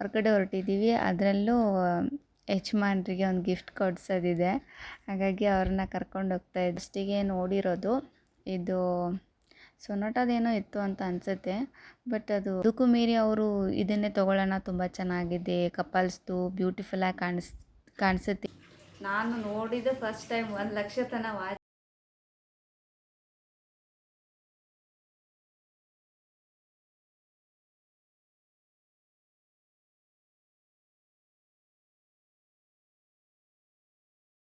ಹೊರಗಡೆ ಹೊರಟಿದ್ದೀವಿ. ಅದರಲ್ಲೂ ಯಜಮಾನ್ರಿಗೆ ಒಂದು ಗಿಫ್ಟ್ ಕೊಡ್ಸೋದಿದೆ. ಹಾಗಾಗಿ ಅವ್ರನ್ನ ಕರ್ಕೊಂಡು ಹೋಗ್ತಾ ಇದ್ದೆ. ಫಸ್ಟಿಗೆ ನೋಡಿರೋದು ಇದು ಸೊನಾಟದೇನೋ ಇತ್ತು ಅಂತ ಅನಿಸುತ್ತೆ. ಬಟ್ ಅದಕ್ಕೂ ಮೀರಿ ಅವರು ಇದನ್ನೇ ತೊಗೊಳ್ಳೋಣ, ತುಂಬ ಚೆನ್ನಾಗಿದೆ, ಕಪಲ್ಸ್ದು ಬ್ಯೂಟಿಫುಲ್ಲಾಗಿ ಕಾಣಿಸುತ್ತೆ. ನಾನು ನೋಡಿದ ಫಸ್ಟ್ ಟೈಮ್ 1,00,000 ತನಕ watch.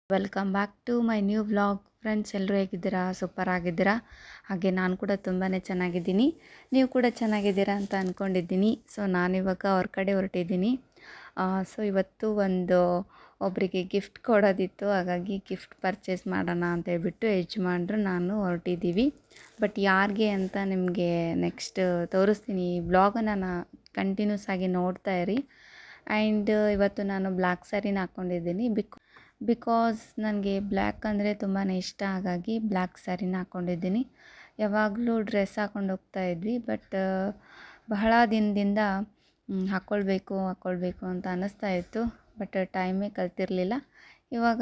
Welcome back to my new vlog. Friends, ಎಲ್ಲರೂ ಹೇಗಿದ್ದೀರಾ? ಸೂಪರ್ ಆಗಿದ್ದೀರಾ? ಹಾಗೆ ನಾನು ಕೂಡ ತುಂಬಾ ಚೆನ್ನಾಗಿದ್ದೀನಿ. ನೀವು ಕೂಡ ಚೆನ್ನಾಗಿದ್ದೀರಾ ಅಂತ ಅಂದ್ಕೊಂಡಿದ್ದೀನಿ. ಸೊ ನಾನಿವಾಗ ಕಡೆ ಹೊರಟಿದ್ದೀನಿ. ಸೊ ಇವತ್ತು ಒಬ್ಬರಿಗೆ ಗಿಫ್ಟ್ ಕೊಡೋದಿತ್ತು. ಹಾಗಾಗಿ ಗಿಫ್ಟ್ ಪರ್ಚೇಸ್ ಮಾಡೋಣ ಅಂತ ಹೇಳ್ಬಿಟ್ಟು ಯಜಮಾನ್ರು ನಾನು ಹೊರಟಿದ್ದೀವಿ. ಬಟ್ ಯಾರಿಗೆ ಅಂತ ನಿಮಗೆ ನೆಕ್ಸ್ಟ್ ತೋರಿಸ್ತೀನಿ. ಈ ವ್ಲಾಗನ್ನು ಕಂಟಿನ್ಯೂಸ್ ಆಗಿ ನೋಡ್ತಾ ಇರಿ. ಆ್ಯಂಡ್ ಇವತ್ತು ನಾನು ಬ್ಲ್ಯಾಕ್ ಸ್ಯಾರಿನ ಹಾಕ್ಕೊಂಡಿದ್ದೀನಿ. ಬಿಕಾಸ್ ನನಗೆ ಬ್ಲ್ಯಾಕ್ ಅಂದರೆ ತುಂಬಾ ಇಷ್ಟ. ಹಾಗಾಗಿ ಬ್ಲ್ಯಾಕ್ ಸ್ಯಾರಿನ ಹಾಕ್ಕೊಂಡಿದ್ದೀನಿ. ಯಾವಾಗಲೂ ಡ್ರೆಸ್ ಹಾಕ್ಕೊಂಡು ಹೋಗ್ತಾ ಇದ್ವಿ. ಬಟ್ ಬಹಳ ದಿನದಿಂದ ಹಾಕ್ಕೊಳ್ಬೇಕು ಅಂತ ಅನ್ನಿಸ್ತಾ ಇತ್ತು. ಬಟ್ ಟೈಮೇ ಕಲ್ತಿರಲಿಲ್ಲ. ಇವಾಗ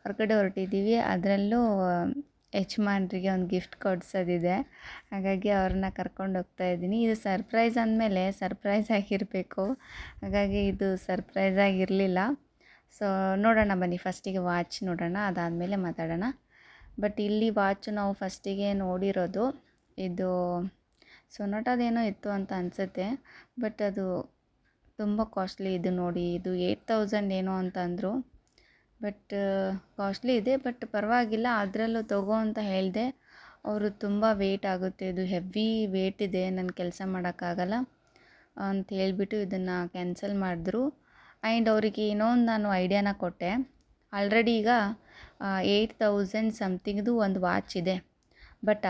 ಹೊರಗಡೆ ಹೊರಟಿದ್ದೀವಿ. ಅದರಲ್ಲೂ ಯಜಮಾನ್ರಿಗೆ ಒಂದು ಗಿಫ್ಟ್ ಕೊಡ್ಸೋದಿದೆ. ಹಾಗಾಗಿ ಅವ್ರನ್ನ ಕರ್ಕೊಂಡು ಹೋಗ್ತಾ ಇದ್ದೀನಿ. ಇದು ಸರ್ಪ್ರೈಸ್ ಅಂದಮೇಲೆ ಸರ್ಪ್ರೈಸ್ ಆಗಿರಬೇಕು. ಹಾಗಾಗಿ ಇದು ಸರ್ಪ್ರೈಸ್ ಆಗಿರಲಿಲ್ಲ. ಸೊ ನೋಡೋಣ ಬನ್ನಿ. ಫಸ್ಟಿಗೆ ವಾಚ್ ನೋಡೋಣ, ಅದಾದಮೇಲೆ ಮಾತಾಡೋಣ. ಬಟ್ ಇಲ್ಲಿ ವಾಚ್ ನಾವು ಫಸ್ಟಿಗೆ ನೋಡಿರೋದು ಇದು ಸೊನಾಟದೇನೋ ಇತ್ತು ಅಂತ ಅನಿಸುತ್ತೆ. ಬಟ್ ಅದು ತುಂಬ ಕಾಸ್ಟ್ಲಿ. ಇದು ನೋಡಿ, ಇದು 8,000 ಏನೋ ಅಂತ ಅಂದರು. ಬಟ್ ಕಾಸ್ಟ್ಲಿ ಇದೆ. ಬಟ್ ಪರವಾಗಿಲ್ಲ, ಅದರಲ್ಲೂ ತಗೋ ಅಂತ ಹೇಳಿದೆ. ಅವರು ತುಂಬ ವೇಟ್ ಆಗುತ್ತೆ, ಇದು ಹೆವಿ ವೇಟ್ ಇದೆ, ನನ್ನ ಕೆಲಸ ಮಾಡೋಕ್ಕಾಗಲ್ಲ ಅಂತ ಹೇಳಿಬಿಟ್ಟು ಇದನ್ನು ಕ್ಯಾನ್ಸಲ್ ಮಾಡಿದ್ರು. ಆ್ಯಂಡ್ ಅವರಿಗೆ ಇನ್ನೊಂದು ನಾನು ಐಡಿಯಾನ ಕೊಟ್ಟೆ. ಆಲ್ರೆಡಿ ಈಗ 8,000 ಸಮಥಿಂಗ್ದು ಒಂದು ವಾಚ್ ಇದೆ. ಬಟ್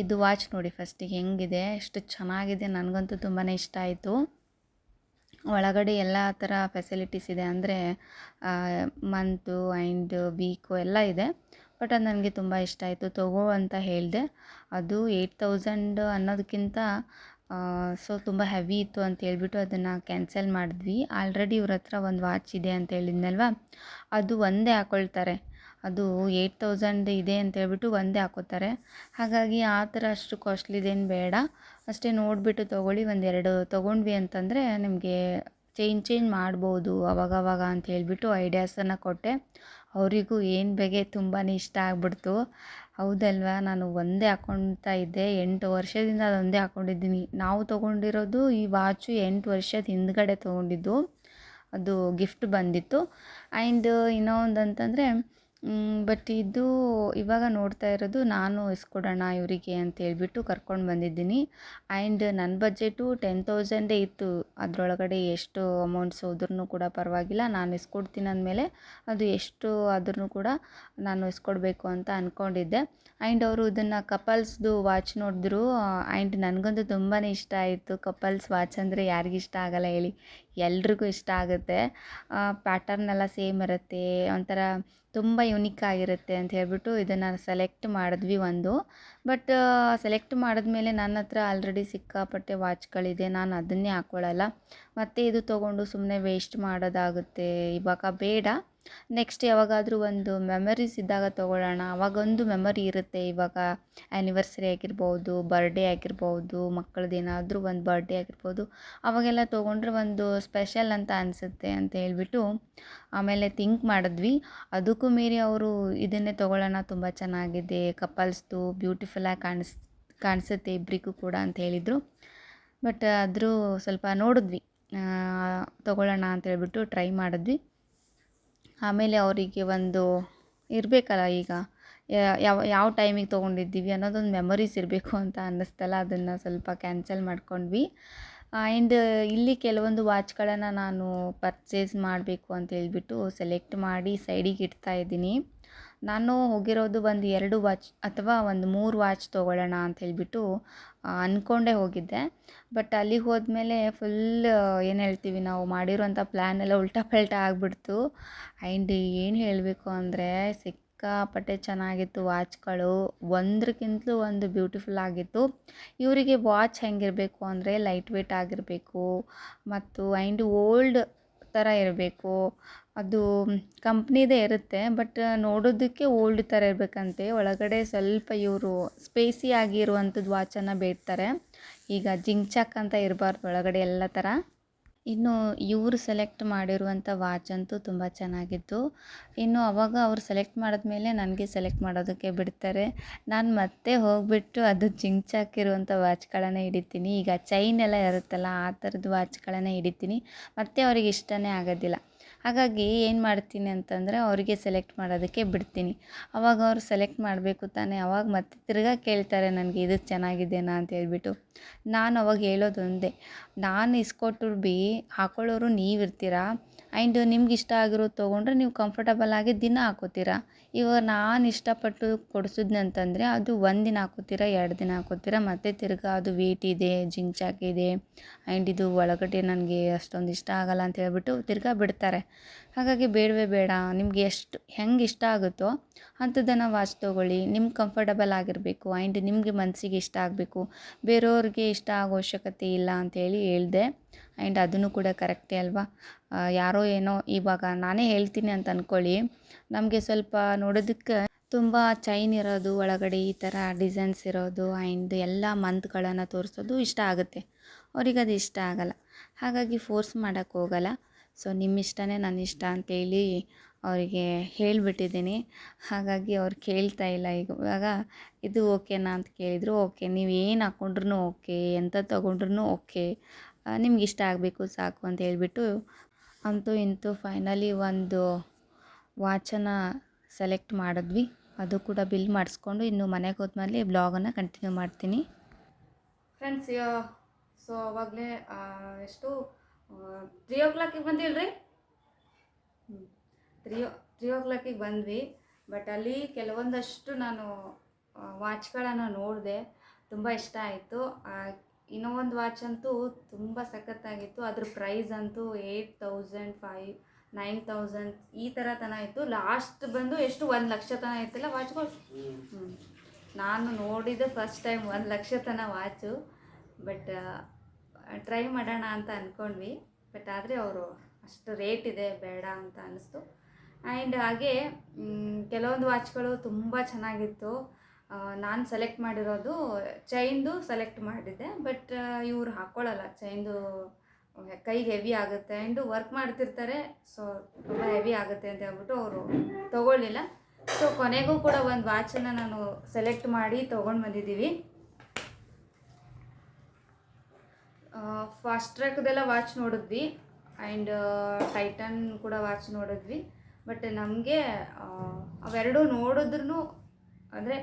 ಇದು ವಾಚ್ ನೋಡಿ ಫಸ್ಟಿಗೆ ಹೆಂಗಿದೆ, ಎಷ್ಟು ಚೆನ್ನಾಗಿದೆ. ನನಗಂತೂ ತುಂಬಾ ಇಷ್ಟ ಆಯಿತು. ಒಳಗಡೆ ಎಲ್ಲ ಥರ ಫೆಸಿಲಿಟೀಸ್ ಇದೆ. ಅಂದರೆ ಮಂತು ಆ್ಯಂಡ್ ವೀಕು ಎಲ್ಲ ಇದೆ. ಬಟ್ ಅದು ನನಗೆ ತುಂಬ ಇಷ್ಟ ಆಯಿತು, ತಗೋ ಅಂತ ಹೇಳಿದೆ. ಅದು 8,000 ಅನ್ನೋದಕ್ಕಿಂತ ಸೊ ತುಂಬ ಹೆವಿ ಇತ್ತು ಅಂತ ಹೇಳ್ಬಿಟ್ಟು ಅದನ್ನು ಕ್ಯಾನ್ಸಲ್ ಮಾಡಿದ್ವಿ. ಆಲ್ರೆಡಿ ಇವ್ರ ಹತ್ರ ಒಂದು ವಾಚ್ ಇದೆ ಅಂತ ಹೇಳಿದ್ನಲ್ವ, ಅದು ಒಂದೇ ಹಾಕ್ಕೊಳ್ತಾರೆ. ಅದು 8,000 ಇದೆ ಅಂತ ಹೇಳ್ಬಿಟ್ಟು ಒಂದೇ ಹಾಕೋತಾರೆ. ಹಾಗಾಗಿ ಆ ಥರ ಅಷ್ಟು ಕಾಸ್ಟ್ಲಿದೇನು ಬೇಡ, ಅಷ್ಟೇ ನೋಡಿಬಿಟ್ಟು ತೊಗೊಳ್ಳಿ. ಒಂದೆರಡು ತೊಗೊಂಡ್ವಿ ಅಂತಂದರೆ ನಿಮಗೆ ಚೇಂಜ್ ಮಾಡ್ಬೋದು ಅವಾಗವಾಗ ಅಂತ ಹೇಳ್ಬಿಟ್ಟು ಐಡಿಯಾಸನ್ನು ಕೊಟ್ಟೆ. ಅವರಿಗೂ ಏನು ಬೇಗೆ ತುಂಬಾ ಇಷ್ಟ ಆಗ್ಬಿಡ್ತು. ಹೌದಲ್ವಾ, ನಾನು ಒಂದೇ ಹಾಕ್ಕೊಳ್ತಾ ಇದ್ದೆ, 8 ವರ್ಷದಿಂದ ಅದೊಂದೇ ಹಾಕ್ಕೊಂಡಿದ್ದೀನಿ. ನಾವು ತೊಗೊಂಡಿರೋದು ಈ ವಾಚು 8 ವರ್ಷದ ಹಿಂದ್ಗಡೆ ತೊಗೊಂಡಿದ್ದು. ಅದು ಗಿಫ್ಟ್ ಬಂದಿತ್ತು. ಆ್ಯಂಡ್ ಇನ್ನೂ ಒಂದು ಅಂತಂದರೆ ಬಟ್ ಇದು ಇವಾಗ ನೋಡ್ತಾ ಇರೋದು ನಾನು ಇಸ್ಕೊಡೋಣ ಇವರಿಗೆ ಅಂತ ಹೇಳ್ಬಿಟ್ಟು ಕರ್ಕೊಂಡು ಬಂದಿದ್ದೀನಿ. ಆ್ಯಂಡ್ ನನ್ನ ಬಜೆಟು 10,000 ಇತ್ತು. ಅದರೊಳಗಡೆ ಎಷ್ಟು ಅಮೌಂಟ್ಸ್ ಹೋದ್ರೂ ಕೂಡ ಪರವಾಗಿಲ್ಲ, ನಾನು ಇಸ್ಕೊಡ್ತೀನಿ ಅಂದಮೇಲೆ ಅದು ಎಷ್ಟು ಆದ್ರೂ ಕೂಡ ನಾನು ಇಸ್ಕೊಡ್ಬೇಕು ಅಂತ ಅಂದ್ಕೊಂಡಿದ್ದೆ. ಆ್ಯಂಡ್ ಅವರು ಇದನ್ನು ಕಪಲ್ಸ್ದು ವಾಚ್ ನೋಡಿದ್ರು. ಆ್ಯಂಡ್ ನನಗಂತೂ ತುಂಬಾ ಇಷ್ಟ ಆಯಿತು. ಕಪಲ್ಸ್ ವಾಚ್ ಅಂದರೆ ಯಾರಿಗಿಷ್ಟ ಆಗಲ್ಲ ಹೇಳಿ, ಎಲ್ರಿಗೂ ಇಷ್ಟ ಆಗುತ್ತೆ. ಪ್ಯಾಟರ್ನ್ ಎಲ್ಲ ಸೇಮ್ ಇರುತ್ತೆ, ಒಂಥರ ತುಂಬ ಯುನಿಕ್ ಆಗಿರುತ್ತೆ ಅಂತ ಹೇಳ್ಬಿಟ್ಟು ಇದನ್ನು ಸೆಲೆಕ್ಟ್ ಮಾಡಿದ್ವಿ ಒಂದು. ಬಟ್ ಸೆಲೆಕ್ಟ್ ಮಾಡಿದ್ಮೇಲೆ ನನ್ನ ಹತ್ರ ಆಲ್ರೆಡಿ ಸಿಕ್ಕಾಪಟ್ಟೆ ವಾಚ್ಗಳಿದೆ, ನಾನು ಅದನ್ನೇ ಹಾಕ್ಕೊಳ್ಳಲ್ಲ. ಮತ್ತು ಇದು ತೊಗೊಂಡು ಸುಮ್ಮನೆ ವೇಸ್ಟ್ ಮಾಡೋದಾಗುತ್ತೆ, ಇವಾಗ ಬೇಡ. ನೆಕ್ಸ್ಟ್ ಯಾವಾಗಾದರೂ ಒಂದು ಮೆಮರೀಸ್ ಇದ್ದಾಗ ತೊಗೊಳ್ಳೋಣ, ಅವಾಗೊಂದು ಮೆಮರಿ ಇರುತ್ತೆ. ಇವಾಗ ಆ್ಯನಿವರ್ಸರಿ ಆಗಿರ್ಬೋದು, ಬರ್ಡೇ ಆಗಿರ್ಬೋದು, ಮಕ್ಕಳದ್ದೇನಾದರೂ ಒಂದು ಬರ್ಡೇ ಆಗಿರ್ಬೋದು, ಅವಾಗೆಲ್ಲ ತೊಗೊಂಡ್ರೆ ಒಂದು ಸ್ಪೆಷಲ್ ಅಂತ ಅನಿಸುತ್ತೆ ಅಂತ ಹೇಳ್ಬಿಟ್ಟು ಆಮೇಲೆ ಥಿಂಕ್ ಮಾಡಿದ್ವಿ. ಅದಕ್ಕೂ ಮೀರಿ ಅವರು ಇದನ್ನೇ ತೊಗೊಳ್ಳೋಣ, ತುಂಬ ಚೆನ್ನಾಗಿದೆ, ಕಪಲ್ಸ್ದು ಬ್ಯೂಟಿಫುಲ್ಲಾಗಿ ಕಾಣಿಸುತ್ತೆ ಇಬ್ಬರಿಗೂ ಕೂಡ ಅಂತ ಹೇಳಿದರು. ಬಟ್ ಆದರೂ ಸ್ವಲ್ಪ ನೋಡಿದ್ವಿ, ತೊಗೊಳ್ಳೋಣ ಅಂತ ಹೇಳ್ಬಿಟ್ಟು ಟ್ರೈ ಮಾಡಿದ್ವಿ. ಆಮೇಲೆ ಅವರಿಗೆ ಒಂದು ಇರಬೇಕಲ್ಲ, ಈಗ ಯಾವ ಟೈಮಿಗೆ ತೊಗೊಂಡಿದ್ದೀವಿ ಅನ್ನೋದೊಂದು ಮೆಮರೀಸ್ ಇರಬೇಕು ಅಂತ ಅನ್ನಿಸ್ತಲ್ಲ, ಅದನ್ನು ಸ್ವಲ್ಪ ಕ್ಯಾನ್ಸಲ್ ಮಾಡ್ಕೊಂಡ್ವಿ. ಆ್ಯಂಡ್ ಇಲ್ಲಿ ಕೆಲವೊಂದು ವಾಚ್ಗಳನ್ನು ನಾನು ಪರ್ಚೇಸ್ ಮಾಡಬೇಕು ಅಂತ ಹೇಳ್ಬಿಟ್ಟು ಸೆಲೆಕ್ಟ್ ಮಾಡಿ ಸೈಡಿಗೆ ಇಡ್ತಾ ಇದ್ದೀನಿ. ನಾನು ಹೋಗಿರೋದು ಒಂದು 2 ವಾಚ್ ಅಥವಾ ಒಂದು 3 ವಾಚ್ ತೊಗೊಳ್ಳೋಣ ಅಂತ ಹೇಳ್ಬಿಟ್ಟು ಅಂದ್ಕೊಂಡೇ ಹೋಗಿದ್ದೆ. ಬಟ್ ಅಲ್ಲಿಗೆ ಹೋದ್ಮೇಲೆ ಫುಲ್ ಏನು ಹೇಳ್ತೀವಿ ನಾವು ಮಾಡಿರೋಂಥ ಪ್ಲ್ಯಾನ್ ಎಲ್ಲ ಉಲ್ಟಾ ಪಲ್ಟಾ ಆಗಿಬಿಡ್ತು. ಆ್ಯಂಡ್ ಏನು ಹೇಳಬೇಕು ಅಂದರೆ ಸಿಕ್ಕಾಪಟ್ಟೆ ಚೆನ್ನಾಗಿತ್ತು ವಾಚ್ಗಳು. ಒಂದಕ್ಕಿಂತಲೂ ಒಂದು ಬ್ಯೂಟಿಫುಲ್ ಆಗಿತ್ತು. ಇವರಿಗೆ ವಾಚ್ ಹೆಂಗಿರಬೇಕು ಅಂದರೆ ಲೈಟ್ ವೇಟ್ ಆಗಿರಬೇಕು ಮತ್ತು ಆ್ಯಂಡ್ ಓಲ್ಡ್ ಥರ ಇರಬೇಕು. ಅದು ಕಂಪ್ನಿದೇ ಇರುತ್ತೆ, ಬಟ್ ನೋಡೋದಕ್ಕೆ ಓಲ್ಡ್ ಥರ ಇರಬೇಕಂತೆ. ಒಳಗಡೆ ಸ್ವಲ್ಪ ಇವರು ಸ್ಪೇಸಿ ಆಗಿರುವಂಥದ್ದು ವಾಚನ್ನು ಬೇಡ್ತಾರೆ. ಈಗ ಜಿಂಗ್ ಚಾಕ್ ಅಂತ ಇರಬಾರ್ದು ಒಳಗಡೆ ಎಲ್ಲ ಥರ. ಇನ್ನು ಇವರು ಸೆಲೆಕ್ಟ್ ಮಾಡಿರುವಂಥ ವಾಚ್ ಅಂತೂ ತುಂಬ ಚೆನ್ನಾಗಿತ್ತು. ಇನ್ನು ಅವಾಗ ಅವ್ರು ಸೆಲೆಕ್ಟ್ ಮಾಡಿದ್ಮೇಲೆ ನನಗೆ ಸೆಲೆಕ್ಟ್ ಮಾಡೋದಕ್ಕೆ ಬಿಡ್ತಾರೆ. ನಾನು ಮತ್ತೆ ಹೋಗಿಬಿಟ್ಟು ಅದು ಜಿಂಗ್ ಚಾಕ್ ಇರುವಂಥ ವಾಚ್ಗಳನ್ನೇ ಹಿಡಿತೀನಿ. ಈಗ ಚೈನ್ ಎಲ್ಲ ಇರುತ್ತಲ್ಲ ಆ ಥರದ್ದು ವಾಚ್ಗಳನ್ನೇ ಹಿಡಿತೀನಿ. ಮತ್ತು ಅವ್ರಿಗೆ ಇಷ್ಟನೇ ಆಗೋದಿಲ್ಲ. ಹಾಗಾಗಿ ಏನು ಮಾಡ್ತೀನಿ ಅಂತಂದರೆ ಅವರಿಗೆ ಸೆಲೆಕ್ಟ್ ಮಾಡೋದಕ್ಕೆ ಬಿಡ್ತೀನಿ. ಅವಾಗ ಅವ್ರು ಸೆಲೆಕ್ಟ್ ಮಾಡಬೇಕು ತಾನೇ, ಅವಾಗ ಮತ್ತೆ ತಿರ್ಗಾ ಕೇಳ್ತಾರೆ ನನಗೆ ಇದು ಚೆನ್ನಾಗಿದೆನಾ ಅಂತ ಹೇಳ್ಬಿಟ್ಟು. ನಾನು ಅವಾಗ ಹೇಳೋದು ಒಂದೇ, ನಾನು ಇಸ್ಕೊಟ್ರು ಭೀ ಹಾಕೊಳ್ಳೋರು ನೀವಿರ್ತೀರ. ಆ್ಯಂಡ್ ನಿಮ್ಗೆ ಇಷ್ಟ ಆಗಿರೋದು ತೊಗೊಂಡ್ರೆ ನೀವು ಕಂಫರ್ಟಬಲ್ ಆಗಿ ದಿನ ಹಾಕೋತೀರ. ಇವಾಗ ನಾನು ಇಷ್ಟಪಟ್ಟು ಕೊಡಿಸಿದ್ನಿ ಅಂತಂದರೆ ಅದು ಒಂದು ದಿನ ಹಾಕೋತೀರ, 2 ದಿನ ಹಾಕೋತೀರ, ಮತ್ತು ತಿರ್ಗಾ ಅದು ವೇಟ್ ಇದೆ, ಜಿಂಗ್ ಚಾಕ್ ಇದೆ, ಆ್ಯಂಡ್ ಇದು ಒಳಗಡೆ ನನಗೆ ಅಷ್ಟೊಂದು ಇಷ್ಟ ಆಗಲ್ಲ ಅಂತ ಹೇಳ್ಬಿಟ್ಟು ತಿರ್ಗಾ ಬಿಡ್ತಾರೆ. ಹಾಗಾಗಿ ಬೇಡವೇ ಬೇಡ, ನಿಮ್ಗೆ ಹೆಂಗೆ ಇಷ್ಟ ಆಗುತ್ತೋ ಅಂಥದ್ದನ್ನು ವಾಚ್ ತೊಗೊಳ್ಳಿ. ನಿಮ್ಗೆ ಕಂಫರ್ಟಬಲ್ ಆಗಿರಬೇಕು ಆ್ಯಂಡ್ ನಿಮಗೆ ಮನಸ್ಸಿಗೆ ಇಷ್ಟ ಆಗಬೇಕು, ಬೇರೆಯವ್ರಿಗೆ ಇಷ್ಟ ಆಗೋ ಅವಶ್ಯಕತೆ ಇಲ್ಲ ಅಂತೇಳಿ ಹೇಳಿದೆ. ಆ್ಯಂಡ್ ಅದನ್ನು ಕೂಡ ಕರೆಕ್ಟೇ ಅಲ್ವಾ. ಯಾರೋ ಏನೋ ಇವಾಗ ನಾನೇ ಹೇಳ್ತೀನಿ ಅಂತ ಅಂದ್ಕೊಳ್ಳಿ, ನಮಗೆ ಸ್ವಲ್ಪ ನೋಡೋದಕ್ಕೆ ತುಂಬ ಚೈನ್ ಇರೋದು, ಒಳಗಡೆ ಈ ಥರ ಡಿಸೈನ್ಸ್ ಇರೋದು ಆ್ಯಂಡ್ ಎಲ್ಲ ಮಂತ್ಗಳನ್ನು ತೋರಿಸೋದು ಇಷ್ಟ ಆಗುತ್ತೆ. ಅವ್ರಿಗೆ ಅದು ಇಷ್ಟ ಆಗಲ್ಲ. ಹಾಗಾಗಿ ಫೋರ್ಸ್ ಮಾಡೋಕ್ಕೆ ಹೋಗಲ್ಲ. ಸೊ ನಿಮ್ಮ ಇಷ್ಟನೇ ನನ್ನ ಇಷ್ಟ ಅಂತೇಳಿ ಅವರಿಗೆ ಹೇಳಿಬಿಟ್ಟಿದ್ದೀನಿ. ಹಾಗಾಗಿ ಅವ್ರು ಕೇಳ್ತಾ ಇಲ್ಲ. ಇವಾಗ ಇದು ಓಕೆನಾ ಅಂತ ಕೇಳಿದರು. ಓಕೆ, ನೀವು ಏನು ಹಾಕ್ಕೊಂಡ್ರೂ ಓಕೆ, ಎಂತ ತೊಗೊಂಡ್ರೂ ಓಕೆ, ನಿಮ್ಗೆ ಇಷ್ಟ ಆಗಬೇಕು ಸಾಕು ಅಂತ ಹೇಳ್ಬಿಟ್ಟು ಅಂತೂ ಇಂತೂ ಫೈನಲಿ ಒಂದು ವಾಚನ್ನು ಸೆಲೆಕ್ಟ್ ಮಾಡಿದ್ವಿ. ಅದು ಕೂಡ ಬಿಲ್ ಮಾಡಿಸ್ಕೊಂಡು ಇನ್ನು ಮನೆಗೆ ಹೋದ್ಮೇಲೆ ಬ್ಲಾಗನ್ನು ಕಂಟಿನ್ಯೂ ಮಾಡ್ತೀನಿ. ಫ್ರೆಂಡ್ಸ್, ಸೊ ಅವಾಗಲೇ ಎಷ್ಟು 3 o'clock ಬಂದಿಲ್ರಿ. 3 o'clock ಬಂದ್ವಿ. ಬಟ್ ಅಲ್ಲಿ ಕೆಲವೊಂದಷ್ಟು ನಾನು ವಾಚ್ಗಳನ್ನು ನೋಡಿದೆ, ತುಂಬ ಇಷ್ಟ ಆಯಿತು. ಇನ್ನೂ ಒಂದು ವಾಚ್ ಅಂತೂ ತುಂಬ ಸಖತ್ತಾಗಿತ್ತು. ಅದ್ರ ಪ್ರೈಸ್ ಅಂತೂ 8,000 9,000 ಈ ಥರ ತನಕ ಇತ್ತು. ಲಾಸ್ಟ್ ಬಂದು ಎಷ್ಟು 1 ಲಕ್ಷ ತನಕ ಇತ್ತಲ್ಲ ವಾಚ್ಗಳು. ನಾನು ನೋಡಿದ ಫಸ್ಟ್ ಟೈಮ್ 1 ಲಕ್ಷ ತನಕ ವಾಚು. ಬಟ್ ಟ್ರೈ ಮಾಡೋಣ ಅಂತ ಅಂದ್ಕೊಂಡ್ವಿ. ಬಟ್ ಆದರೆ ಅವರು ಅಷ್ಟು ರೇಟ್ ಇದೆ, ಬೇಡ ಅಂತ ಅನ್ನಿಸ್ತು. ಆ್ಯಂಡ್ ಹಾಗೆ ಕೆಲವೊಂದು ವಾಚ್ಗಳು ತುಂಬ ಚೆನ್ನಾಗಿತ್ತು. ನಾನು ಸೆಲೆಕ್ಟ್ ಮಾಡಿರೋದು ಚೈನ್ದು ಸೆಲೆಕ್ಟ್ ಮಾಡಿದ್ದೆ. ಬಟ್ ಇವ್ರು ಹಾಕ್ಕೊಳ್ಳಲ್ಲ, ಚೈನ್ದು ಕೈಗೆ ಹೆವಿ ಆಗುತ್ತೆ ಆ್ಯಂಡ್ ವರ್ಕ್ ಮಾಡ್ತಿರ್ತಾರೆ. ಸೊ ತುಂಬ ಹೆವಿ ಆಗುತ್ತೆ ಅಂತ ಹೇಳ್ಬಿಟ್ಟು ಅವರು ತೊಗೊಳ್ಳಿಲ್ಲ. ಸೊ ಕೊನೆಗೂ ಕೂಡ ಒಂದು ವಾಚನ್ನು ನಾನು ಸೆಲೆಕ್ಟ್ ಮಾಡಿ ತೊಗೊಂಡು ಬಂದಿದ್ದೀವಿ. ಫಾಸ್ಟ್ ಟ್ರ್ಯಾಕ್ದೆಲ್ಲ ವಾಚ್ ನೋಡಿದ್ವಿ ಆ್ಯಂಡ್ ಟೈಟನ್ ಕೂಡ ವಾಚ್ ನೋಡಿದ್ವಿ. ಬಟ್ ನಮಗೆ ಅವೆರಡೂ ನೋಡಿದ್ರೂ ಅಂದರೆ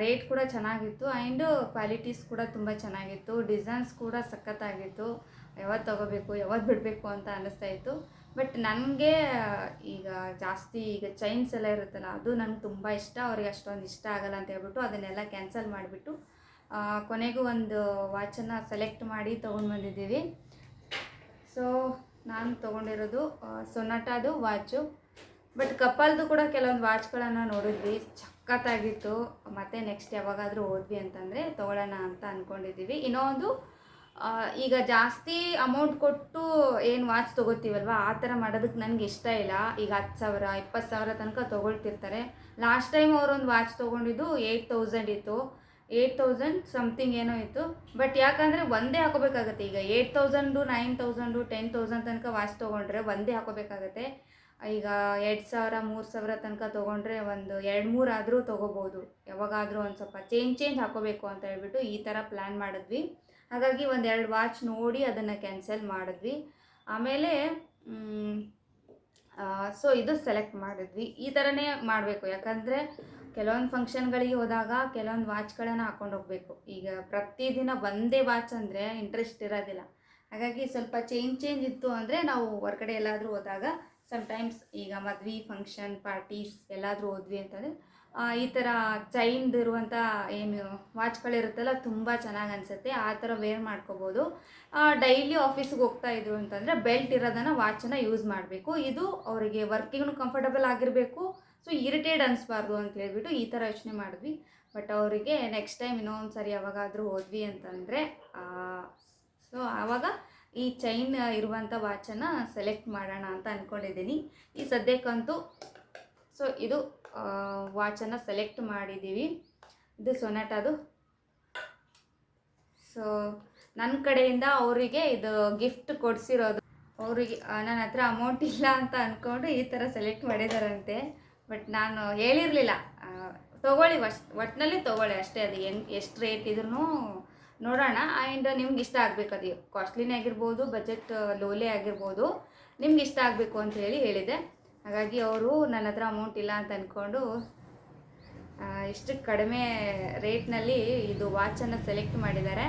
ರೇಟ್ ಕೂಡ ಚೆನ್ನಾಗಿತ್ತು ಆ್ಯಂಡ್ ಕ್ವಾಲಿಟೀಸ್ ಕೂಡ ತುಂಬ ಚೆನ್ನಾಗಿತ್ತು. ಡಿಸೈನ್ಸ್ ಕೂಡ ಸಖತ್ತಾಗಿತ್ತು. ಯಾವತ್ತು ತೊಗೋಬೇಕು ಯಾವತ್ತು ಬಿಡಬೇಕು ಅಂತ ಅನ್ನಿಸ್ತಾ ಇತ್ತು. ಬಟ್ ನನಗೆ ಈಗ ಜಾಸ್ತಿ ಚೈನ್ಸ್ ಎಲ್ಲ ಇರುತ್ತಲ್ಲ, ಅದು ನನಗೆ ತುಂಬ ಇಷ್ಟ. ಅವ್ರಿಗೆ ಅಷ್ಟೊಂದು ಇಷ್ಟ ಆಗಲ್ಲ ಅಂತ ಹೇಳ್ಬಿಟ್ಟು ಅದನ್ನೆಲ್ಲ ಕ್ಯಾನ್ಸಲ್ ಮಾಡಿಬಿಟ್ಟು ಕೊನೆಗೂ ಒಂದು ವಾಚನ್ನು ಸೆಲೆಕ್ಟ್ ಮಾಡಿ ತೊಗೊಂಡು ಬಂದಿದ್ದೀವಿ. ಸೊ ನಾನು ತೊಗೊಂಡಿರೋದು ಸೊನಾಟಾದು ವಾಚು. ಬಟ್ ಕಪಲ್ದು ಕೂಡ ಕೆಲವೊಂದು ವಾಚ್ಗಳನ್ನು ನೋಡಿದ್ವಿ, ಸಖತ್ತಾಗಿತ್ತು. ಮತ್ತು ನೆಕ್ಸ್ಟ್ ಯಾವಾಗಾದರೂ ಹೋದ್ವಿ ಅಂತಂದರೆ ತೊಗೊಳ್ಳೋಣ ಅಂತ ಅಂದ್ಕೊಂಡಿದ್ದೀವಿ. ಇನ್ನೊಂದು ಈಗ ಜಾಸ್ತಿ ಅಮೌಂಟ್ ಕೊಟ್ಟು ಏನು ವಾಚ್ ತೊಗೋತೀವಲ್ವ, ಆ ಥರ ಮಾಡೋದಕ್ಕೆ ನನಗೆ ಇಷ್ಟ ಇಲ್ಲ. ಈಗ 10,000 20,000 ತನಕ ತೊಗೊಳ್ತಿರ್ತಾರೆ. ಲಾಸ್ಟ್ ಟೈಮ್ ಅವರೊಂದು ವಾಚ್ ತೊಗೊಂಡಿದ್ದು 8,000 ಇತ್ತು, 8,000 ಸಮಥಿಂಗ್ ಏನೋ ಇತ್ತು. ಬಟ್ ಯಾಕಂದರೆ ಒಂದೇ ಹಾಕೋಬೇಕಾಗತ್ತೆ. ಈಗ 8,000 9,000 10,000 ತನಕ ವಾಚ್ ತೊಗೊಂಡ್ರೆ ಒಂದೇ ಹಾಕೋಬೇಕಾಗತ್ತೆ. ಈಗ 2,000 3,000 ತನಕ ತೊಗೊಂಡ್ರೆ ಒಂದು 2-3 ಆದರೂ ತೊಗೋಬೋದು. ಯಾವಾಗಾದರೂ ಒಂದು ಸ್ವಲ್ಪ ಚೇಂಜ್ ಹಾಕೋಬೇಕು ಅಂತ ಹೇಳ್ಬಿಟ್ಟು ಈ ಥರ ಪ್ಲ್ಯಾನ್ ಮಾಡಿದ್ವಿ. ಹಾಗಾಗಿ 1-2 ವಾಚ್ ನೋಡಿ ಅದನ್ನು ಕ್ಯಾನ್ಸಲ್ ಮಾಡಿದ್ವಿ. ಆಮೇಲೆ ಸೊ ಇದು ಸೆಲೆಕ್ಟ್ ಮಾಡಿದ್ವಿ. ಈ ಥರನೇ ಮಾಡಬೇಕು. ಯಾಕಂದರೆ ಕೆಲವೊಂದು ಫಂಕ್ಷನ್ಗಳಿಗೆ ಹೋದಾಗ ಕೆಲವೊಂದು ವಾಚ್ಗಳನ್ನು ಹಾಕ್ಕೊಂಡು ಹೋಗಬೇಕು. ಈಗ ಪ್ರತಿದಿನ ಒಂದೇ ವಾಚ್ ಅಂದರೆ ಇಂಟ್ರೆಸ್ಟ್ ಇರೋದಿಲ್ಲ. ಹಾಗಾಗಿ ಸ್ವಲ್ಪ ಚೇಂಜ್ ಇತ್ತು ಅಂದರೆ ನಾವು ಹೊರಗಡೆ ಎಲ್ಲಾದರೂ ಹೋದಾಗ ಸಮ್ಟೈಮ್ಸ್ ಈಗ ಮದುವೆ ಫಂಕ್ಷನ್ ಪಾರ್ಟೀಸ್ ಎಲ್ಲಾದರೂ ಹೋದ್ವಿ ಅಂತಂದರೆ ಈ ಥರ ಚೈನ್ದಿರುವಂಥ ಏನು ವಾಚ್ಗಳಿರುತ್ತಲ್ಲ ತುಂಬ ಚೆನ್ನಾಗಿ ಅನಿಸುತ್ತೆ. ಆ ಥರ ವೇರ್ ಮಾಡ್ಕೋಬೋದು. ಡೈಲಿ ಆಫೀಸಿಗೆ ಹೋಗ್ತಾಯಿದ್ರು ಅಂತಂದರೆ ಬೆಲ್ಟ್ ಇರೋದನ್ನು ವಾಚನ್ನು ಯೂಸ್ ಮಾಡಬೇಕು. ಇದು ಅವರಿಗೆ ವರ್ಕಿಗೂ ಕಂಫರ್ಟಬಲ್ ಆಗಿರಬೇಕು ಸೊ ಇರಿಟೇಟ್ ಅನಿಸ್ಬಾರ್ದು ಅಂತ ಹೇಳ್ಬಿಟ್ಟು ಈ ಥರ ಯೋಚನೆ ಮಾಡಿದ್ವಿ. ಬಟ್ ಅವರಿಗೆ ನೆಕ್ಸ್ಟ್ ಟೈಮ್ ಇನ್ನೊಂದು ಸರಿ ಯಾವಾಗಾದರೂ ಹೋದ್ವಿ ಅಂತಂದರೆ ಸೊ ಆವಾಗ ಈ ಚೈನ್ ಇರುವಂಥ ವಾಚನ್ನು ಸೆಲೆಕ್ಟ್ ಮಾಡೋಣ ಅಂತ ಅಂದ್ಕೊಂಡಿದ್ದೀನಿ. ಈ ಸದ್ಯಕ್ಕಂತೂ ಸೊ ಇದು ವಾಚನ್ನು ಸೆಲೆಕ್ಟ್ ಮಾಡಿದ್ದೀವಿ. ಇದು ಸೊನಾಟದು. ಸೊ ನನ್ನ ಕಡೆಯಿಂದ ಅವರಿಗೆ ಇದು ಗಿಫ್ಟ್ ಕೊಡಿಸಿರೋದು. ಅವರಿಗೆ ನನ್ನ ಹತ್ರ ಅಮೌಂಟ್ ಇಲ್ಲ ಅಂತ ಅಂದ್ಕೊಂಡು ಈ ಥರ ಸೆಲೆಕ್ಟ್ ಮಾಡಿದಾರಂತೆ. ಬಟ್ ನಾನು ಹೇಳಿರಲಿಲ್ಲ, ತೊಗೊಳ್ಳಿ ಒಟ್ಟಿನಲ್ಲಿ ತೊಗೊಳ್ಳಿ ಅಷ್ಟೇ, ಅದು ಎಷ್ಟು ರೇಟ್ ಇದ್ರೂ ನೋಡೋಣ. ಆ್ಯಂಡ್ ನಿಮ್ಗೆ ಇಷ್ಟ ಆಗಬೇಕು, ಅದು ಕಾಸ್ಟ್ಲಿನೇ ಆಗಿರ್ಬೋದು, ಬಜೆಟ್ ಲೋಲೇ ಆಗಿರ್ಬೋದು, ನಿಮ್ಗೆ ಇಷ್ಟ ಆಗಬೇಕು ಅಂತ ಹೇಳಿದೆ. ಹಾಗಾಗಿ ಅವರು ನನ್ನ ಹತ್ರ ಅಮೌಂಟ್ ಇಲ್ಲ ಅಂತ ಅಂದ್ಕೊಂಡು ಇಷ್ಟು ಕಡಿಮೆ ರೇಟ್ನಲ್ಲಿ ಇದು ವಾಚನ್ನು ಸೆಲೆಕ್ಟ್ ಮಾಡಿದ್ದಾರೆ.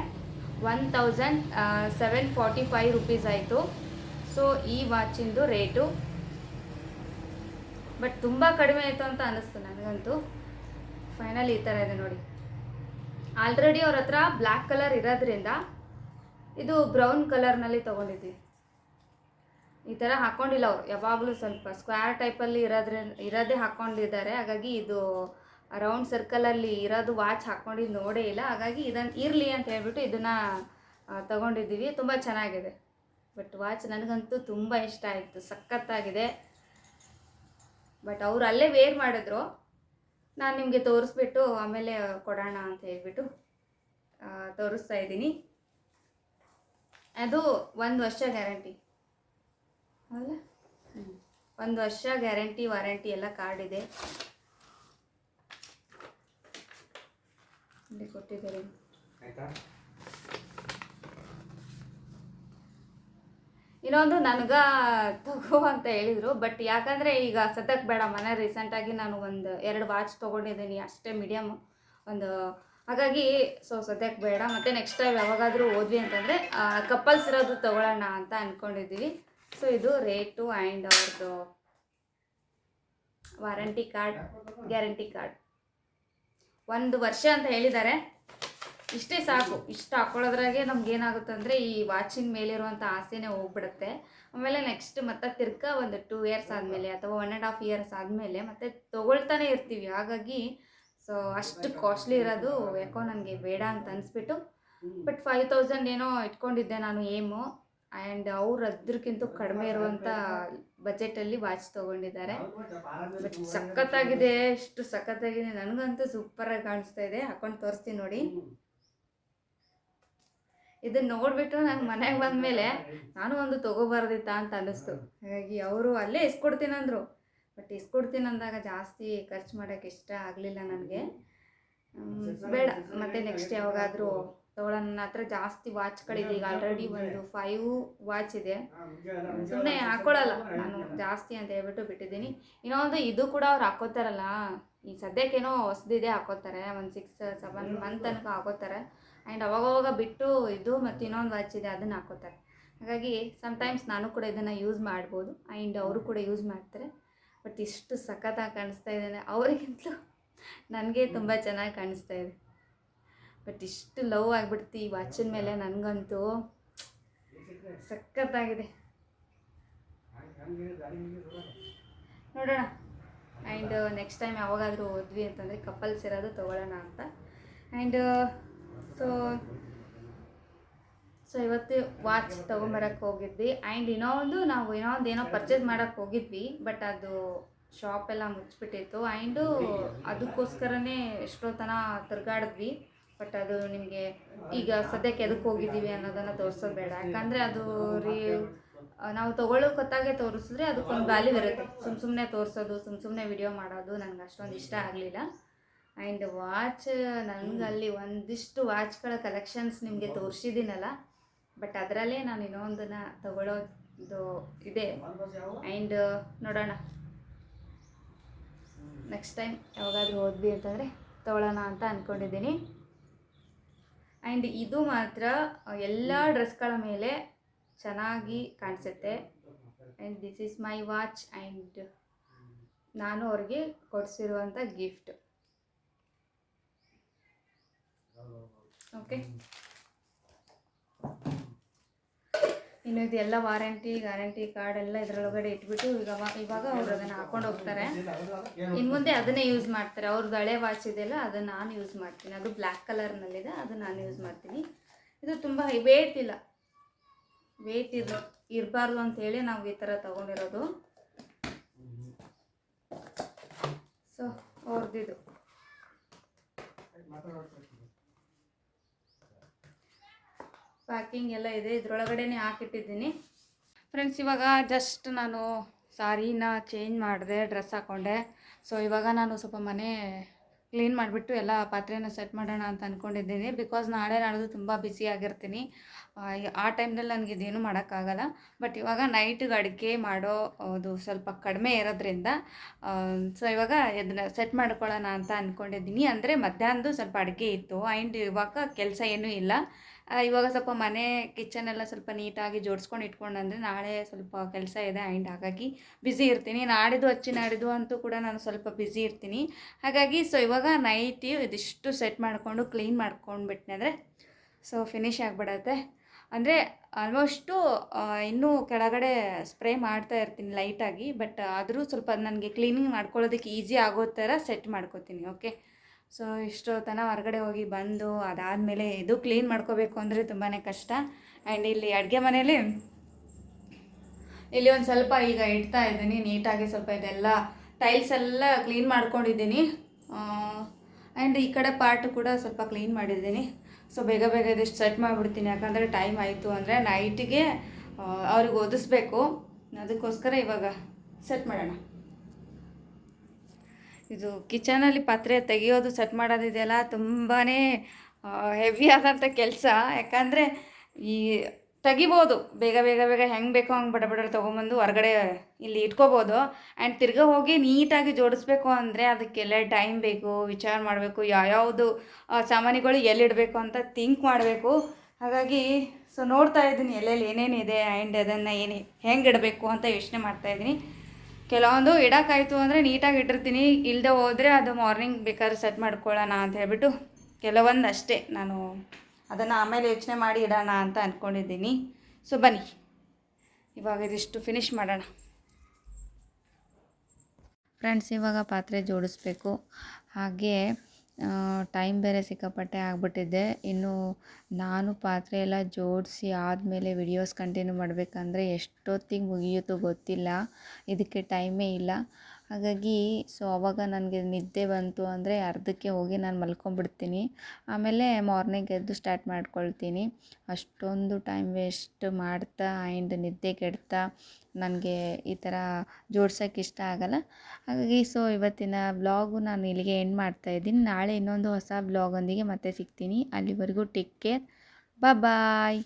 1745 ರುಪೀಸ್ ಆಯಿತು. ಸೊ ಈ ವಾಚಿಂದು ರೇಟು ಬಟ್ ತುಂಬ ಕಡಿಮೆ ಆಯಿತು ಅಂತ ಅನ್ನಿಸ್ತು ನನಗಂತೂ. ಫೈನಲ್ ಈ ಥರ ಇದೆ ನೋಡಿ. ಆಲ್ರೆಡಿ ಅವ್ರ ಹತ್ರ ಬ್ಲ್ಯಾಕ್ ಕಲರ್ ಇರೋದ್ರಿಂದ ಇದು ಬ್ರೌನ್ ಕಲರ್ನಲ್ಲಿ ತೊಗೊಂಡಿದ್ವಿ. ಈ ಥರ ಹಾಕ್ಕೊಂಡಿಲ್ಲ ಅವರು, ಯಾವಾಗಲೂ ಸ್ವಲ್ಪ ಸ್ಕ್ವೇರ್ ಟೈಪಲ್ಲಿ ಇರೋದೇ ಹಾಕ್ಕೊಂಡಿದ್ದಾರೆ. ಹಾಗಾಗಿ ಇದು ರೌಂಡ್ ಸರ್ಕಲಲ್ಲಿ ಇರೋದು ವಾಚ್ ಹಾಕ್ಕೊಂಡಿದ್ದು ನೋಡೇ ಇಲ್ಲ. ಹಾಗಾಗಿ ಇದನ್ನು ಇರಲಿ ಅಂತ ಹೇಳ್ಬಿಟ್ಟು ಇದನ್ನು ತೊಗೊಂಡಿದ್ದೀವಿ. ತುಂಬ ಚೆನ್ನಾಗಿದೆ. ಬಟ್ ವಾಚ್ ನನಗಂತೂ ತುಂಬ ಇಷ್ಟ ಆಯಿತು, ಸಖತ್ತಾಗಿದೆ. ಬಟ್ ಅವರು ಅಲ್ಲೇ ವೇರ್ ಮಾಡಿದ್ರು, ನಾನು ನಿಮಗೆ ತೋರಿಸ್ಬಿಟ್ಟು ಆಮೇಲೆ ಕೊಡೋಣ ಅಂತ ಹೇಳ್ಬಿಟ್ಟು ತೋರಿಸ್ತಾ ಇದ್ದೀನಿ. ಅದು 1 ವರ್ಷ ಗ್ಯಾರಂಟಿ ಅಲ್ಲ, 1 ವರ್ಷ ಗ್ಯಾರಂಟಿ ವಾರಂಟಿ ಎಲ್ಲ ಕಾರ್ಡ್ ಇದೆ, ಇಲ್ಲಿ ಕೊಟ್ಟಿದ್ದಾರೆ. ಇನ್ನೊಂದು ನನಗೆ ತಗೋ ಅಂತ ಹೇಳಿದರು. ಬಟ್ ಯಾಕಂದರೆ ಈಗ ಸದ್ಯಕ್ಕೆ ಬೇಡ, ಮನೆ ರೀಸೆಂಟಾಗಿ ನಾನು 1-2 ವಾಚ್ ತೊಗೊಂಡಿದ್ದೀನಿ ಅಷ್ಟೇ, ಮೀಡಿಯಮ್ ಒಂದು. ಹಾಗಾಗಿ ಸೊ ಸದ್ಯಕ್ಕೆ ಬೇಡ. ಮತ್ತು ನೆಕ್ಸ್ಟ್ ಟೈಮ್ ಯಾವಾಗಾದರೂ ಹೋದ್ವಿ ಅಂತಂದರೆ ಕಪಲ್ಸ್ ಇರೋದು ತೊಗೊಳ್ಳೋಣ ಅಂತ ಅಂದ್ಕೊಂಡಿದ್ದೀವಿ. ಸೊ ಇದು ರೇಟು ಆ್ಯಂಡ್ ಅವ್ರದ್ದು ವಾರಂಟಿ ಕಾರ್ಡ್, ಗ್ಯಾರಂಟಿ ಕಾರ್ಡ್ 1 ವರ್ಷ ಅಂತ ಹೇಳಿದ್ದಾರೆ. ಇಷ್ಟೇ ಸಾಕು. ಇಷ್ಟು ಹಾಕೊಳ್ಳೋದ್ರಾಗೆ ನಮ್ಗೆ ಏನಾಗುತ್ತೆ ಅಂದರೆ ಈ ವಾಚಿನ ಮೇಲಿರುವಂಥ ಆಸೆನೇ ಹೋಗ್ಬಿಡುತ್ತೆ. ಆಮೇಲೆ ನೆಕ್ಸ್ಟ್ ಮತ್ತೆ ತಿರ್ಗಾ ಒಂದು 2 ಇಯರ್ಸ್ ಆದಮೇಲೆ ಅಥವಾ 1.5 ಇಯರ್ಸ್ ಆದಮೇಲೆ ಮತ್ತೆ ತೊಗೊಳ್ತಾನೆ ಇರ್ತೀವಿ. ಹಾಗಾಗಿ ಸೊ ಅಷ್ಟು ಕಾಸ್ಟ್ಲಿ ಇರೋದು ಯಾಕೋ ನನಗೆ ಬೇಡ ಅಂತ ಅನಿಸ್ಬಿಟ್ಟು. ಬಟ್ 5000 ಏನೋ ಇಟ್ಕೊಂಡಿದ್ದೆ ನಾನು ಏಮು. ಆ್ಯಂಡ್ ಅವ್ರು ಅದಕ್ಕಿಂತ ಕಡಿಮೆ ಇರುವಂಥ ಬಜೆಟಲ್ಲಿ ವಾಚ್ ತೊಗೊಂಡಿದ್ದಾರೆ. ಬಟ್ ಸಖತ್ತಾಗಿದೆ, ಎಷ್ಟು ಸಖತ್ತಾಗಿದೆ, ನನಗಂತೂ ಸೂಪರಾಗಿ ಕಾಣಿಸ್ತಾ ಇದೆ. ಹಾಕೊಂಡು ತೋರಿಸ್ತೀನಿ ನೋಡಿ. ಇದನ್ನು ನೋಡಿಬಿಟ್ಟು ನಾನು ಮನೆಗೆ ಬಂದಮೇಲೆ ನಾನು ಒಂದು ತೊಗೋಬಾರ್ದಿತ್ತಾ ಅಂತ ಅನ್ನಿಸ್ತು. ಹಾಗಾಗಿ ಅವರು ಅಲ್ಲೇ ಇಸ್ಕೊಡ್ತೀನಂದರು. ಬಟ್ ಇಸ್ಕೊಡ್ತೀನಿ ಅಂದಾಗ ಜಾಸ್ತಿ ಖರ್ಚು ಮಾಡೋಕ್ಕೆ ಇಷ್ಟ ಆಗಲಿಲ್ಲ ನನಗೆ. ಬೇಡ, ಮತ್ತು ನೆಕ್ಸ್ಟ್ ಯಾವಾಗಾದರೂ ತೊಗೊಳ್ಳೋಣ. ನನ್ನ ಹತ್ರ ಜಾಸ್ತಿ ವಾಚ್ಗಳಿದೆ. ಈಗ ಆಲ್ರೆಡಿ ಒಂದು 5 ವಾಚ್ ಇದೆ. ಸುಮ್ಮನೆ ಹಾಕ್ಕೊಳ್ಳಲ್ಲ ನಾನು ಜಾಸ್ತಿ ಅಂತ ಹೇಳ್ಬಿಟ್ಟು ಬಿಟ್ಟಿದ್ದೀನಿ. ಇನ್ನೊಂದು ಇದು ಕೂಡ ಅವ್ರು ಹಾಕೋತಾರಲ್ಲ, ಈ ಸದ್ಯಕ್ಕೇನೋ ಹೊಸದಿದೆ ಹಾಕೋತಾರೆ, ಒಂದು 6-7 ಮಂತ್ ತನಕ ಹಾಕೋತಾರೆ. ಆ್ಯಂಡ್ ಅವಾಗವಾಗ ಬಿಟ್ಟು ಇದು ಮತ್ತು ಇನ್ನೊಂದು ವಾಚ್ ಇದೆ ಅದನ್ನು ಹಾಕೋತಾರೆ. ಹಾಗಾಗಿ ಸಮ್ಟೈಮ್ಸ್ ನಾನು ಕೂಡ ಇದನ್ನು ಯೂಸ್ ಮಾಡ್ಬೋದು. ಆ್ಯಂಡ್ ಅವರು ಕೂಡ ಯೂಸ್ ಮಾಡ್ತಾರೆ. ಬಟ್ ಇಷ್ಟು ಸಖತ್ತಾಗಿ ಕಾಣಿಸ್ತಾ ಇದೆ, ಅವರಿಗಿಂತಲೂ ನನಗೆ ತುಂಬ ಚೆನ್ನಾಗಿ ಕಾಣಿಸ್ತಾ ಇದೆ. ಬಟ್ ಇಷ್ಟು ಲವ್ ಆಗಿಬಿಡ್ತು ಈ ವಾಚಿನ ಮೇಲೆ, ನನಗಂತೂ ಸಖತ್ತಾಗಿದೆ. ನೋಡೋಣ. ಆ್ಯಂಡ್ ನೆಕ್ಸ್ಟ್ ಟೈಮ್ ಯಾವಾಗಾದರೂ ಹೋದ್ವಿ ಅಂತಂದರೆ ಕಪಲ್ಸ್ ಇರೋದು ತೊಗೊಳ್ಳೋಣ ಅಂತ. ಆ್ಯಂಡ್ ಸೊ ಇವತ್ತು ವಾಚ್ ತೊಗೊಂಬರಕ್ಕೆ ಹೋಗಿದ್ವಿ. ಆ್ಯಂಡ್ ಇನ್ನೊಂದೇನೋ ಪರ್ಚೇಸ್ ಮಾಡೋಕ್ಕೆ ಹೋಗಿದ್ವಿ. ಬಟ್ ಅದು ಶಾಪೆಲ್ಲ ಮುಚ್ಚಿಬಿಟ್ಟಿತ್ತು. ಆ್ಯಂಡು ಅದಕ್ಕೋಸ್ಕರನೇ ಎಷ್ಟೋ ತನ ತಿರುಗಾಡಿದ್ವಿ. ಬಟ್ ಅದು ನಿಮಗೆ ಈಗ ಸದ್ಯಕ್ಕೆ ಎದಕ್ಕೆ ಹೋಗಿದ್ದೀವಿ ಅನ್ನೋದನ್ನು ತೋರಿಸೋದು ಬೇಡ. ಯಾಕಂದರೆ ಅದು ನಾವು ತೊಗೊಳ್ಳೋ ಹೊತ್ತಾಗೆ ತೋರಿಸಿದ್ರೆ ಅದಕ್ಕೊಂದು ವ್ಯಾಲ್ಯೂ ಇರುತ್ತೆ. ಸುಮ್ಮನೆ ತೋರಿಸೋದು, ಸುಮ್ಮನೆ ವಿಡಿಯೋ ಮಾಡೋದು ನನಗೆ ಅಷ್ಟೊಂದು ಇಷ್ಟ ಆಗಲಿಲ್ಲ. ಆ್ಯಂಡ್ ವಾಚ್ ನನಗಲ್ಲಿ ಒಂದಿಷ್ಟು ವಾಚ್ಗಳ ಕಲೆಕ್ಷನ್ಸ್ ನಿಮಗೆ ತೋರಿಸಿದ್ದೀನಲ್ಲ, ಬಟ್ ಅದರಲ್ಲೇ ನಾನು ಇನ್ನೊಂದನ್ನು ತಗೊಳ್ಳೋದು ಇದೆ. ಆ್ಯಂಡ್ ನೋಡೋಣ, ನೆಕ್ಸ್ಟ್ ಟೈಮ್ ಯಾವಾಗಾದರೂ ಹೋದ್ವಿ ಅಂತಂದರೆ ತೊಗೊಳ್ಳೋಣ ಅಂತ ಅಂದ್ಕೊಂಡಿದ್ದೀನಿ. ಆ್ಯಂಡ್ ಇದು ಮಾತ್ರ ಎಲ್ಲ ಡ್ರೆಸ್ಗಳ ಮೇಲೆ ಚೆನ್ನಾಗಿ ಕಾಣಿಸುತ್ತೆ. And this is my watch and ನಾನು ಅವ್ರಿಗೆ ಕೊಡಿಸಿರುವಂಥ ಗಿಫ್ಟ್. ಓಕೆ, ಇನ್ನು ಇದೆಲ್ಲ ಗ್ಯಾರಂಟಿ ಕಾರ್ಡ್ ಎಲ್ಲ ಇದರೊಳಗಡೆ ಇಟ್ಬಿಟ್ಟು ಇವಾಗ ಅವ್ರು ಅದನ್ನು ಹಾಕೊಂಡು ಹೋಗ್ತಾರೆ. ಇನ್ನು ಮುಂದೆ ಅದನ್ನೇ ಯೂಸ್ ಮಾಡ್ತಾರೆ. ಅವ್ರದ್ದು ಹಳೆ ವಾಚ್ ಇದೆಯಲ್ಲ ಅದನ್ನು ನಾನು ಯೂಸ್ ಮಾಡ್ತೀನಿ. ಅದು ಬ್ಲ್ಯಾಕ್ ಕಲರ್ನಲ್ಲಿದೆ, ಅದನ್ನು ನಾನು ಯೂಸ್ ಮಾಡ್ತೀನಿ. ಇದು ತುಂಬ ವೇಟ್ ಇರಬಾರ್ದು ಅಂತೇಳಿ ನಾವು ಈ ಥರ ತೊಗೊಂಡಿರೋದು. ಸೊ ಅವ್ರದ್ದಿದು ಪ್ಯಾಕಿಂಗ್ ಎಲ್ಲ ಇದೆ, ಇದರೊಳಗಡೆನೇ ಹಾಕಿಟ್ಟಿದ್ದೀನಿ. ಫ್ರೆಂಡ್ಸ್, ಇವಾಗ ಜಸ್ಟ್ ನಾನು ಸಾರಿನ ಚೇಂಜ್ ಮಾಡಿದೆ, ಡ್ರೆಸ್ ಹಾಕ್ಕೊಂಡೆ. ಸೊ ಇವಾಗ ನಾನು ಸ್ವಲ್ಪ ಮನೆ ಕ್ಲೀನ್ ಮಾಡಿಬಿಟ್ಟು ಎಲ್ಲ ಪಾತ್ರೆನ ಸೆಟ್ ಮಾಡೋಣ ಅಂತ ಅಂದ್ಕೊಂಡಿದ್ದೀನಿ. ಬಿಕಾಸ್ ನಾಳೆ ನಾಡ್ದು ತುಂಬ ಬ್ಯುಸಿಯಾಗಿರ್ತೀನಿ. ಆ ಟೈಮ್ನಲ್ಲಿ ನನಗೆ ಇದೇನು ಮಾಡೋಕ್ಕಾಗಲ್ಲ. ಬಟ್ ಇವಾಗ ನೈಟಿಗೆ ಅಡುಗೆ ಮಾಡೋ ಅದು ಸ್ವಲ್ಪ ಕಡಿಮೆ ಇರೋದ್ರಿಂದ ಸೊ ಇವಾಗ ಇದನ್ನ ಸೆಟ್ ಮಾಡ್ಕೊಳ್ಳೋಣ ಅಂತ ಅಂದ್ಕೊಂಡಿದ್ದೀನಿ. ಅಂದರೆ ಮಧ್ಯಾಹ್ನದ್ದು ಸ್ವಲ್ಪ ಅಡುಗೆ ಇತ್ತು, ಆ್ಯಂಡ್ ಇವಾಗ ಕೆಲಸ ಏನೂ ಇಲ್ಲ. ಇವಾಗ ಸ್ವಲ್ಪ ಮನೆ ಕಿಚನೆಲ್ಲ ಸ್ವಲ್ಪ ನೀಟಾಗಿ ಜೋಡಿಸ್ಕೊಂಡು ಇಟ್ಕೊಂಡಂದರೆ ನಾಳೆ ಸ್ವಲ್ಪ ಕೆಲಸ ಇದೆ, ಆ್ಯಂಡ್ ಹಾಗಾಗಿ ಬ್ಯುಸಿ ಇರ್ತೀನಿ. ನಾಡಿದ್ದು ಅಂತೂ ಕೂಡ ನಾನು ಸ್ವಲ್ಪ ಬ್ಯುಸಿ ಇರ್ತೀನಿ. ಹಾಗಾಗಿ ಸೊ ಇವಾಗ ನೈಟಿ ಇದಿಷ್ಟು ಸೆಟ್ ಮಾಡಿಕೊಂಡು ಕ್ಲೀನ್ ಮಾಡ್ಕೊಂಡ್ಬಿಟ್ನೆ ಅಂದರೆ ಸೊ ಫಿನಿಶ್ ಆಗಿಬಿಡತ್ತೆ. ಅಂದರೆ ಆಲ್ಮೋಸ್ಟು ಇನ್ನೂ ಕೆಳಗಡೆ ಸ್ಪ್ರೇ ಮಾಡ್ತಾ ಇರ್ತೀನಿ ಲೈಟಾಗಿ. ಬಟ್ ಆದರೂ ಸ್ವಲ್ಪ ನನಗೆ ಕ್ಲೀನಿಂಗ್ ಮಾಡ್ಕೊಳ್ಳೋದಕ್ಕೆ ಈಸಿ ಆಗೋ ಥರ ಸೆಟ್ ಮಾಡ್ಕೋತೀನಿ. ಓಕೆ, ಸೊ ಇಷ್ಟೊತ್ತನ ಹೊರಗಡೆ ಹೋಗಿ ಬಂದು ಅದಾದಮೇಲೆ ಇದು ಕ್ಲೀನ್ ಮಾಡ್ಕೋಬೇಕು ಅಂದರೆ ತುಂಬಾ ಕಷ್ಟ. ಆ್ಯಂಡ್ ಇಲ್ಲಿ ಅಡುಗೆ ಮನೇಲಿ ಇಲ್ಲಿ ಒಂದು ಸ್ವಲ್ಪ ಈಗ ಇಡ್ತಾ ಇದ್ದೀನಿ ನೀಟಾಗಿ. ಸ್ವಲ್ಪ ಇದೆಲ್ಲ ಟೈಲ್ಸ್ ಎಲ್ಲ ಕ್ಲೀನ್ ಮಾಡ್ಕೊಂಡಿದ್ದೀನಿ. ಆ್ಯಂಡ್ ಈ ಕಡೆ ಪಾರ್ಟ್ ಕೂಡ ಸ್ವಲ್ಪ ಕ್ಲೀನ್ ಮಾಡಿದ್ದೀನಿ. ಸೊ ಬೇಗ ಇದಿಷ್ಟು ಸೆಟ್ ಮಾಡಿಬಿಡ್ತೀನಿ, ಯಾಕಂದರೆ ಟೈಮ್ ಆಯಿತು ಅಂದರೆ ನೈಟಿಗೆ ಅವ್ರಿಗೆ ಓದಿಸ್ಬೇಕು. ಅದಕ್ಕೋಸ್ಕರ ಇವಾಗ ಸೆಟ್ ಮಾಡೋಣ. ಇದು ಕಿಚನಲ್ಲಿ ಪಾತ್ರೆ ತೆಗೆಯೋದು ಸೆಟ್ ಮಾಡೋದಿದೆಯಲ್ಲ ತುಂಬಾ ಹೆವಿ ಆದಂಥ ಕೆಲಸ. ಯಾಕಂದರೆ ಈ ತೆಗಿಬೋದು ಬೇಗ ಹೆಂಗೆ ಬೇಕೋ ಹಂಗೆ ಬಡ ತೊಗೊಂಬಂದು ಹೊರಗಡೆ ಇಲ್ಲಿ ಇಟ್ಕೋಬೋದು. ಆ್ಯಂಡ್ ತಿರ್ಗಾ ಹೋಗಿ ನೀಟಾಗಿ ಜೋಡಿಸ್ಬೇಕು ಅಂದರೆ ಅದಕ್ಕೆಲ್ಲ ಟೈಮ್ ಬೇಕು, ವಿಚಾರ ಮಾಡಬೇಕು, ಯಾವ್ಯಾವುದು ಸಾಮಾನುಗಳು ಎಲ್ಲಿಡಬೇಕು ಅಂತ ಥಿಂಕ್ ಮಾಡಬೇಕು. ಹಾಗಾಗಿ ಸೊ ನೋಡ್ತಾ ಇದ್ದೀನಿ ಎಲ್ಲೆಲ್ಲಿ ಏನೇನಿದೆ, ಆ್ಯಂಡ್ ಅದನ್ನು ಹೆಂಗೆ ಇಡಬೇಕು ಅಂತ ಯೋಚನೆ ಮಾಡ್ತಾಯಿದ್ದೀನಿ. ಕೆಲವೊಂದು ಇಡೋಕ್ಕಾಯ್ತು ಅಂದರೆ ನೀಟಾಗಿ ಇಟ್ಟಿರ್ತೀನಿ, ಇಲ್ಲದೆ ಹೋದರೆ ಅದು ಮಾರ್ನಿಂಗ್ ಬೇಕಾದ್ರೆ ಸೆಟ್ ಮಾಡ್ಕೊಳ್ಳೋಣ ಅಂತ ಹೇಳ್ಬಿಟ್ಟು ಕೆಲವೊಂದು ಅಷ್ಟೇ ನಾನು ಅದನ್ನು ಆಮೇಲೆ ಯೋಚನೆ ಮಾಡಿ ಇಡೋಣ ಅಂತ ಅಂದ್ಕೊಂಡಿದ್ದೀನಿ. ಸೊ ಬನ್ನಿ ಇವಾಗ ಇದಿಷ್ಟು ಫಿನಿಶ್ ಮಾಡೋಣ. ಫ್ರೆಂಡ್ಸ್, ಇವಾಗ ಪಾತ್ರೆ ಜೋಡಿಸ್ಬೇಕು. ಹಾಗೆ ಟೈಮ್ ಬೇರೆ ಸಿಕ್ಕಾಪಟ್ಟೆ ಆಗಿಬಿಟ್ಟಿದ್ದೆ. ಇನ್ನು ನಾನು ಪಾತ್ರೆ ಎಲ್ಲ ಜೋಡಿಸಿ ಆದಮೇಲೆ ವಿಡಿಯೋಸ್ ಕಂಟಿನ್ಯೂ ಮಾಡಬೇಕಂದ್ರೆ ಎಷ್ಟೊತ್ತಿಗೆ ಮುಗಿಯುತ್ತೋ ಗೊತ್ತಿಲ್ಲ, ಇದಕ್ಕೆ ಟೈಮೇ ಇಲ್ಲ. ಹಾಗಾಗಿ ಸೊ ಅವಾಗ ನನಗೆ ನಿದ್ದೆ ಬಂತು ಅಂದರೆ ಅರ್ಧಕ್ಕೆ ಹೋಗಿ ನಾನು ಮಲ್ಕೊಂಡ್ಬಿಡ್ತೀನಿ. ಆಮೇಲೆ ಮಾರ್ನಿಂಗ್ ಎದ್ದು ಸ್ಟಾರ್ಟ್ ಮಾಡ್ಕೊಳ್ತೀನಿ. ಅಷ್ಟೊಂದು ಟೈಮ್ ವೇಸ್ಟ್ ಮಾಡ್ತಾ ಆ್ಯಂಡ್ ನಿದ್ದೆ ಕೆಡ್ತಾ ನನಗೆ ಈ ಥರ ಜೋಡ್ಸೋಕ್ಕೆ ಇಷ್ಟ ಆಗಲ್ಲ. ಹಾಗಾಗಿ ಸೊ ಇವತ್ತಿನ ವ್ಲಾಗು ನಾನು ಇಲ್ಲಿಗೆ ಎಂಡ್ ಮಾಡ್ತಾಯಿದ್ದೀನಿ. ನಾಳೆ ಇನ್ನೊಂದು ಹೊಸ ವ್ಲಾಗೊಂದಿಗೆ ಮತ್ತೆ ಸಿಗ್ತೀನಿ. ಅಲ್ಲಿವರೆಗೂ ಟೇಕ್ ಕೇರ್, ಬಾಯ್.